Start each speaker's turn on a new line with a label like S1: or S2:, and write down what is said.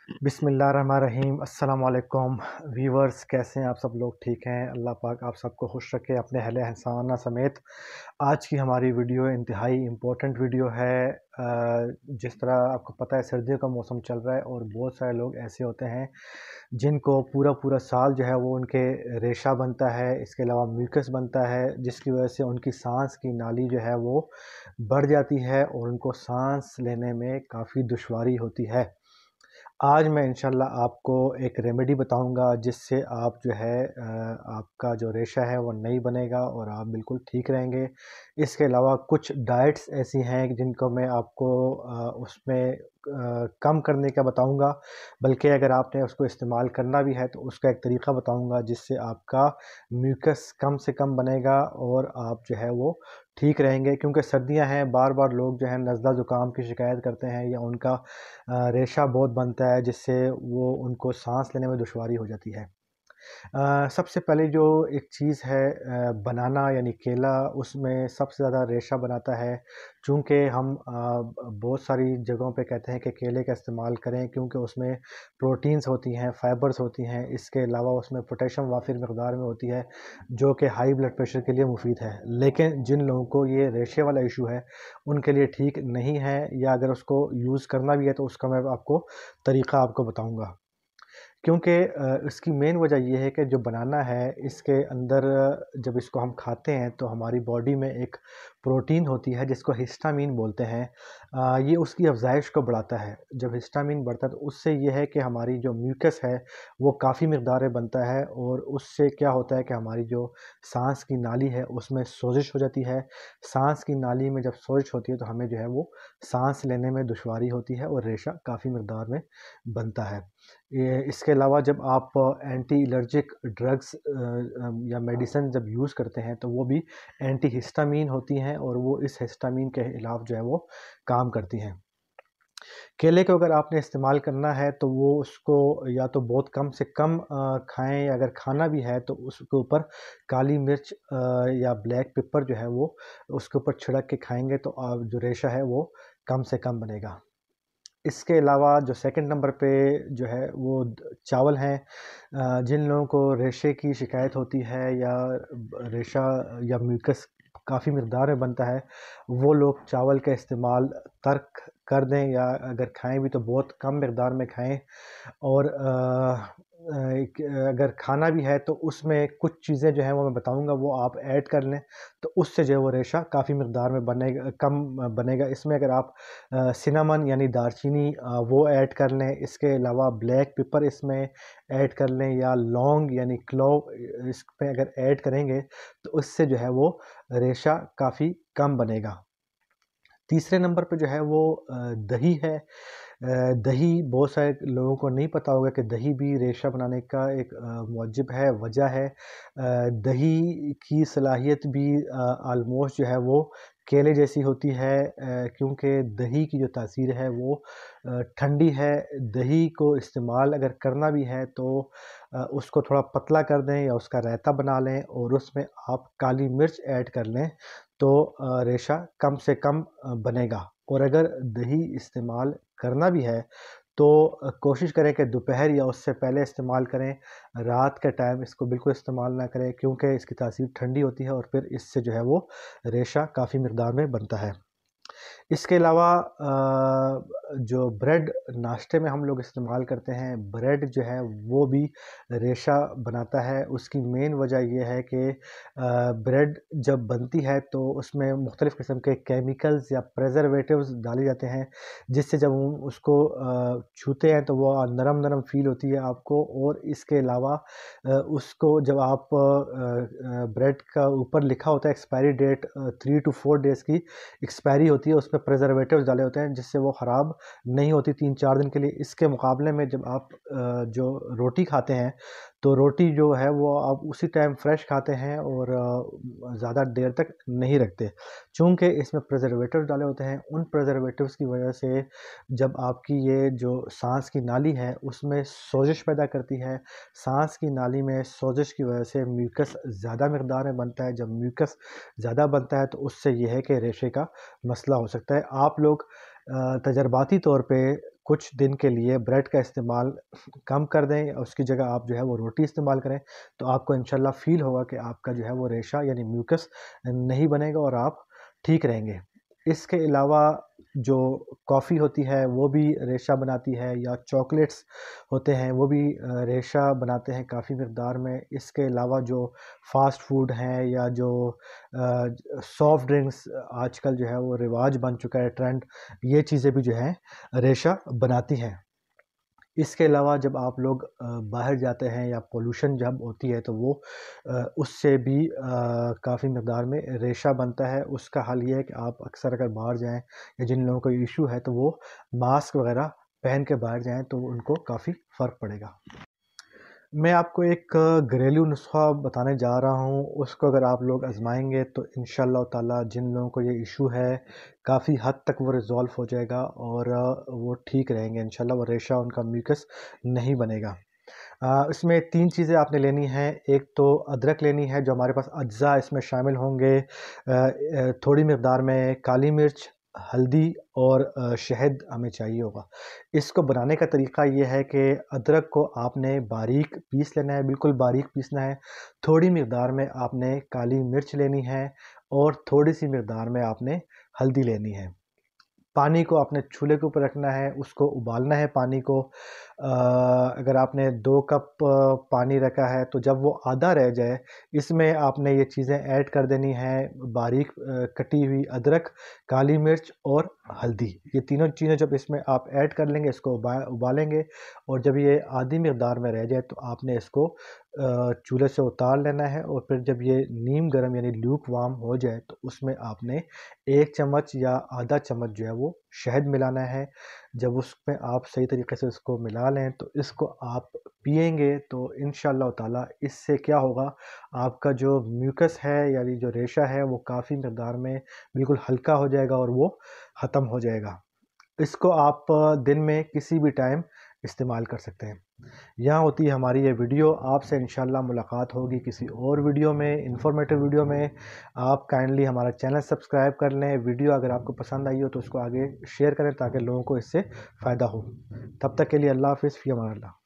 S1: बिस्मिल्लाहिर्रहमानिर्रहीम। अस्सलाम वालेकुम व्यूवर्स, कैसे हैं आप सब लोग? ठीक हैं? अल्लाह पाक आप सबको खुश रखे अपने अहले हंसाना समेत। आज की हमारी वीडियो इंतहाई इम्पोर्टेंट वीडियो है। जिस तरह आपको पता है सर्दियों का मौसम चल रहा है और बहुत सारे लोग ऐसे होते हैं जिनको पूरा पूरा साल जो है वो उनके रेशा बनता है, इसके अलावा म्यूकस बनता है, जिसकी वजह से उनकी सांस की नाली जो है वो बढ़ जाती है और उनको सांस लेने में काफ़ी दुश्वारी होती है। आज मैं इंशाल्लाह आपको एक रेमेडी बताऊंगा जिससे आप जो है आपका जो रेशा है वो नहीं बनेगा और आप बिल्कुल ठीक रहेंगे। इसके अलावा कुछ डाइट्स ऐसी हैं जिनको मैं आपको उसमें कम करने का बताऊंगा, बल्कि अगर आपने उसको इस्तेमाल करना भी है तो उसका एक तरीका बताऊंगा जिससे आपका म्यूकस कम से कम बनेगा और आप जो है वो ठीक रहेंगे। क्योंकि सर्दियां हैं, बार बार लोग जो है नज़ला ज़ुकाम की शिकायत करते हैं या उनका रेशा बहुत बनता है जिससे वो उनको सांस लेने में दुश्वारी हो जाती है। सबसे पहले जो एक चीज़ है बनाना यानी केला, उसमें सबसे ज़्यादा रेशा बनाता है। चूँकि हम बहुत सारी जगहों पे कहते हैं कि केले का इस्तेमाल करें क्योंकि उसमें प्रोटीन्स होती हैं, फाइबर्स होती हैं, इसके अलावा उसमें पोटेशियम वाफ़िर मकदार में होती है जो कि हाई ब्लड प्रेशर के लिए मुफ़ीद है। लेकिन जिन लोगों को ये रेशे वाला इशू है उनके लिए ठीक नहीं है, या अगर उसको यूज़ करना भी है तो उसका मैं आपको तरीका आपको बताऊँगा। क्योंकि इसकी मेन वजह ये है कि जो बनाना है इसके अंदर जब इसको हम खाते हैं तो हमारी बॉडी में एक प्रोटीन होती है जिसको हिस्टामीन बोलते हैं। ये उसकी अफ़ज़ाइश को बढ़ाता है। जब हिस्टामीन बढ़ता है तो उससे ये है कि हमारी जो म्यूकस है वो काफ़ी मिक़दार में बनता है और उससे क्या होता है कि हमारी जो सांस की नाली है उसमें सोजिश हो जाती है। सांस की नाली में जब सोजिश होती है तो हमें जो है वो सांस लेने में दुश्वारी होती है और रेशा काफ़ी मिक़दार में बनता है। ये इसके अलावा जब आप एंटी एलर्जिक ड्रग्स या मेडिसिन जब यूज़ करते हैं तो वो भी एंटी हिस्टामीन होती हैं और वो इस हिस्टामीन के खिलाफ जो है वो काम करती हैं। केले को अगर आपने इस्तेमाल करना है तो वो उसको या तो बहुत कम से कम खाएँ, या अगर खाना भी है तो उसके ऊपर काली मिर्च या ब्लैक पेपर जो है वो उसके ऊपर छिड़क के खाएँगे तो जो रेशा है वो कम से कम बनेगा। इसके अलावा जो सेकंड नंबर पे जो है वो चावल हैं। जिन लोगों को रेशे की शिकायत होती है या रेशा या म्यूकस काफ़ी मिकदार में बनता है, वो लोग चावल का इस्तेमाल तर्क कर दें या अगर खाएं भी तो बहुत कम मिकदार में खाएं। और अगर खाना भी है तो उसमें कुछ चीज़ें जो हैं वो मैं बताऊंगा वो आप ऐड कर लें तो उससे जो है वो रेशा काफ़ी मिकदार में बनेगा, कम बनेगा। इसमें अगर आप सिनामन यानी दालचीनी वो ऐड कर लें, इसके अलावा ब्लैक पेपर इसमें ऐड कर लें, या लौंग यानी क्लोव इसमें अगर ऐड करेंगे तो उससे जो है वो रेशा काफ़ी कम बनेगा। तीसरे नंबर पे जो है वो दही है। दही बहुत सारे लोगों को नहीं पता होगा कि दही भी रेशा बनाने का एक मौजब है, वजह है। दही की सलाहियत भी आलमोस्ट जो है वो केले जैसी होती है, क्योंकि दही की जो तासीर है वो ठंडी है। दही को इस्तेमाल अगर करना भी है तो उसको थोड़ा पतला कर दें या उसका रायता बना लें और उसमें आप काली मिर्च ऐड कर लें तो रेशा कम से कम बनेगा। और अगर दही इस्तेमाल करना भी है तो कोशिश करें कि दोपहर या उससे पहले इस्तेमाल करें। रात के टाइम इसको बिल्कुल इस्तेमाल ना करें क्योंकि इसकी तासीर ठंडी होती है और फिर इससे जो है वो रेशा काफ़ी मिकदार में बनता है। इसके अलावा जो ब्रेड नाश्ते में हम लोग इस्तेमाल करते हैं, ब्रेड जो है वो भी रेशा बनाता है। उसकी मेन वजह ये है कि ब्रेड जब बनती है तो उसमें मुख्तलिफ़ किस्म के केमिकल्स या प्रिजर्वेटिव्स डाले जाते हैं जिससे जब हम उसको छूते हैं तो वो नरम-नरम फ़ील होती है आपको। और इसके अलावा उसको जब आप ब्रेड का ऊपर लिखा होता है एक्सपायरी डेट 3 टू 4 डेज़ की एक्सपायरी होती है, उसमें प्रिजर्वेटिव्स डाले होते हैं जिससे वो ख़राब नहीं होती 3-4 दिन के लिए। इसके मुकाबले में जब आप जो रोटी खाते हैं तो रोटी जो है वो आप उसी टाइम फ्रेश खाते हैं और ज़्यादा देर तक नहीं रखते। चूँकि इसमें प्रिजर्वेटिव्स डाले होते हैं, उन प्रिजर्वेटिव्स की वजह से जब आपकी ये जो साँस की नाली है उसमें सोजिश पैदा करती है। साँस की नाली में सोजिश की वजह से म्यूकस ज़्यादा मिकदार में बनता है। जब म्यूकस ज़्यादा बनता है तो उससे ये है कि रेशे का मसला हो सकता है। आप लोग तजर्बाती तौर पे कुछ दिन के लिए ब्रेड का इस्तेमाल कम कर दें, उसकी जगह आप जो है वो रोटी इस्तेमाल करें, तो आपको इंशाल्लाह फ़ील होगा कि आपका जो है वो रेशा यानी म्यूकस नहीं बनेगा और आप ठीक रहेंगे। इसके अलावा जो कॉफ़ी होती है वो भी रेशा बनाती है, या चॉकलेट्स होते हैं वो भी रेशा बनाते हैं काफ़ी मिक़दार में। इसके अलावा जो फ़ास्ट फ़ूड हैं या जो सॉफ्ट ड्रिंक्स आजकल जो है वो रिवाज बन चुका है, ट्रेंड, ये चीज़ें भी जो हैं रेशा बनाती हैं। इसके अलावा जब आप लोग बाहर जाते हैं या पोल्यूशन जब होती है तो वो उससे भी काफ़ी मिक़दार में रेशा बनता है। उसका हल ये है कि आप अक्सर अगर बाहर जाएँ या जिन लोगों को इश्यू है तो वो मास्क वग़ैरह पहन के बाहर जाएँ तो उनको काफ़ी फ़र्क पड़ेगा। मैं आपको एक घरेलू नुस्ख़ा बताने जा रहा हूँ, उसको अगर आप लोग आज़माएँगे तो इंशाअल्लाह ताला जिन लोगों को ये इश्यू है, काफ़ी हद तक वो रिज़ॉल्व हो जाएगा और वो ठीक रहेंगे इंशाअल्लाह, वो रेशा उनका म्यूकस नहीं बनेगा। इसमें 3 चीज़ें आपने लेनी हैं। एक तो अदरक लेनी है, जो हमारे पास अज्ज़ा इसमें शामिल होंगे, थोड़ी मिक़दार में काली मिर्च, हल्दी और शहद हमें चाहिए होगा। इसको बनाने का तरीका ये है कि अदरक को आपने बारीक पीस लेना है, बिल्कुल बारीक पीसना है। थोड़ी मिक़दार में आपने काली मिर्च लेनी है और थोड़ी-सी मिक़दार में आपने हल्दी लेनी है। पानी को आपने चूल्हे के ऊपर रखना है, उसको उबालना है पानी को। अगर आपने 2 कप पानी रखा है तो जब वो आधा रह जाए, इसमें आपने ये चीज़ें ऐड कर देनी हैं, बारीक कटी हुई अदरक, काली मिर्च और हल्दी। ये तीनों चीज़ें जब इसमें आप ऐड कर लेंगे, इसको उबालेंगे और जब ये आधी मिक़दार में रह जाए तो आपने इसको चूल्हे से उतार लेना है और फिर जब ये नीम गर्म यानी ल्यूक वार्म हो जाए तो उसमें आपने 1 चम्मच या आधा चम्मच जो है वो शहद मिलाना है। जब उसमें आप सही तरीके से इसको मिला लें तो इसको आप पिएँगे तो इंशाअल्लाह ताला इससे क्या होगा, आपका जो म्यूकस है यानी जो रेशा है वो काफ़ी मिक़दार में बिल्कुल हल्का हो जाएगा और वो ख़त्म हो जाएगा। इसको आप दिन में किसी भी टाइम इस्तेमाल कर सकते हैं। यहाँ होती है हमारी ये वीडियो। आपसे इंशाअल्लाह मुलाकात होगी किसी और वीडियो में, इन्फॉर्मेटिव वीडियो में। आप काइंडली हमारा चैनल सब्सक्राइब कर लें। वीडियो अगर आपको पसंद आई हो तो उसको आगे शेयर करें ताकि लोगों को इससे फ़ायदा हो। तब तक के लिए अल्लाह हाफ़िज़, फ़ी अमान अल्लाह।